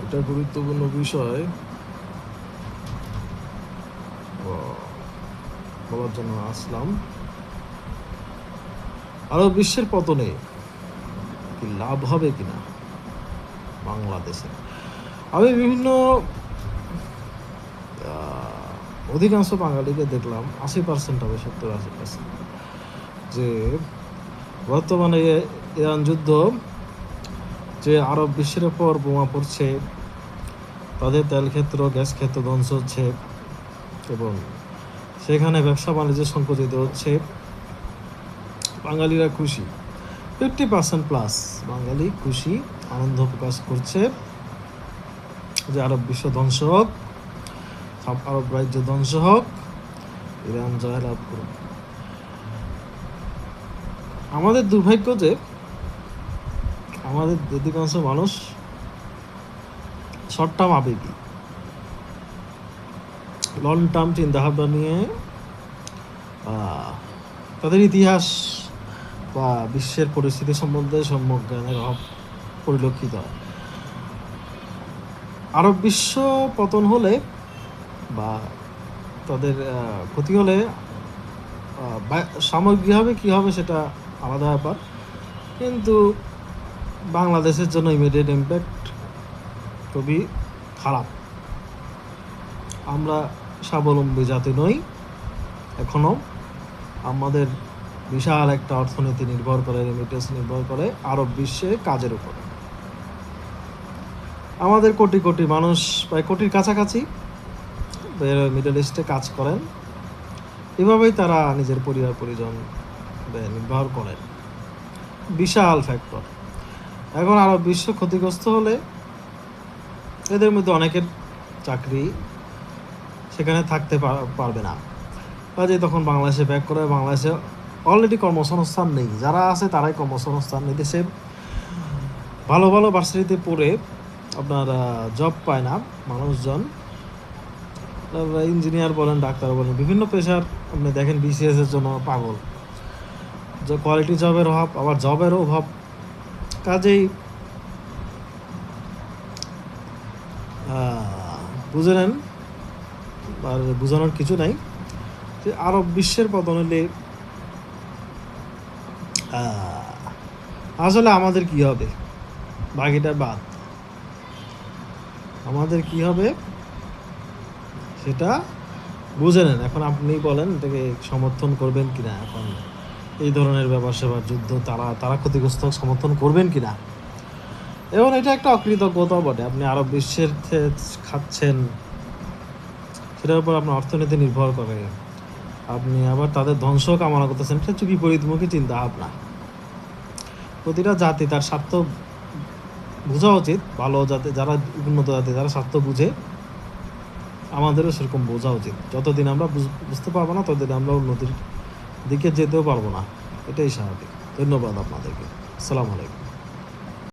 এটা গুরুত্বপূর্ণ বিষয় বলার জন্য আসলাম। আরব বিশ্বের পতনে কি লাভ হবে কিনা বাংলাদেশে? আমি বিভিন্ন অধিকাংশ বাঙালিকে দেখলাম, 80% হবে, 70-80%, যে বর্তমানে ইরান যুদ্ধ, যে আরব বিশ্বের ওপর বোমা পড়ছে, তাদের তেল ক্ষেত্র, গ্যাস ক্ষেত্র ধ্বংস হচ্ছে এবং সেখানে ব্যবসা বাণিজ্য সংকুচিত হচ্ছে, বাঙালিরা খুশি। 50%+ বাঙালি খুশি, আনন্দ প্রকাশ করছে যে আরব বিশ্ব ধ্বংস হোক, আরব রাজ্য ধ্বংস হোক, ইরান জয়লাভ করুক। আমাদের দুর্ভাগ্য যে আমাদের অধিকাংশ মানুষ শর্ট টার্ম আবেগী, লং টার্ম চিন্তাভাবনা নিয়ে তাদের ইতিহাস বা বিশ্বের পরিস্থিতি সম্বন্ধে সম্যক জ্ঞানের অভাব পরিলক্ষিত হয়। আরব বিশ্ব পতন হলে বা তাদের ক্ষতি হলে সামগ্রিকভাবে কী হবে সেটা আলাদা ব্যাপার, কিন্তু বাংলাদেশের জন্য ইমিডিয়েট ইম্প্যাক্ট খুবই খারাপ। আমরা স্বাবলম্বী জাতি নই এখনও। আমাদের বিশাল একটা অর্থনীতি নির্ভর করে, রেমিটেন্স নির্ভর করে আরব বিশ্বে কাজের উপর। আমাদের কোটি কোটি মানুষ, প্রায় কোটির কাছাকাছি মিডল ইস্টে কাজ করেন, এভাবেই তারা নিজের পরিবার পরিজন নির্ভর করেন। বিশাল ফ্যাক্টর। এখন আরব বিশ্ব ক্ষতিগ্রস্ত হলে এদের মধ্যে অনেকের চাকরি সেখানে থাকতে পারবে না, কাজে তখন বাংলাদেশে ব্যাক করে। বাংলাদেশে অলরেডি কর্মসংস্থান নেই, যারা আছে তারাই কর্মসংস্থান নেই। দেশে ভালো ভালো ভার্সিটিতে পড়ে আপনার জব পায় না মানুষজন, ইঞ্জিনিয়ার বলেন, ডাক্তার বলেন, বিভিন্ন পেশার আপনি দেখেন BCS এর জন্য পাগল, যে কোয়ালিটি জবের অভাব, আবার জবেরও অভাব। কাজেই বুঝে নেন, আর বোঝানোর কিছু নাই যে আরব বিশ্বের পতন হলে আসলে আমাদের কি হবে, বাকিটা বাদ, আমাদের কি হবে সেটা বুঝে নেন। এখন আপনি বলেন এটাকে সমর্থন করবেন কিনা, এখন এই ধরনের ব্যাপার সেবার যুদ্ধ তারা ক্ষতিগ্রস্ত সমর্থন করবেন কিনা। এবং এটা একটা অকৃতজ্ঞতা বটে। আপনি আরব বিশ্বের খাচ্ছেন, সেটার উপর আপনার অর্থনীতি নির্ভর করে, আপনি আবার তাদের ধ্বংস কামনা করতেছেন। এটা হচ্ছে বিপরীতমুখী চিন্তা ভাবনা। প্রতিটা জাতি তার স্বার্থ বোঝা উচিত, ভালো জাতি, যারা উন্নত জাতি, যারা স্বার্থ বুঝে, আমাদেরও সেরকম বোঝা উচিত। যতদিন আমরা বুঝতে পারবো না, ততদিন আমরা উন্নতির দিকে যেতেও পারবো না, এটাই স্বাভাবিক। ধন্যবাদ আপনাদেরকে। আসসালামু আলাইকুম।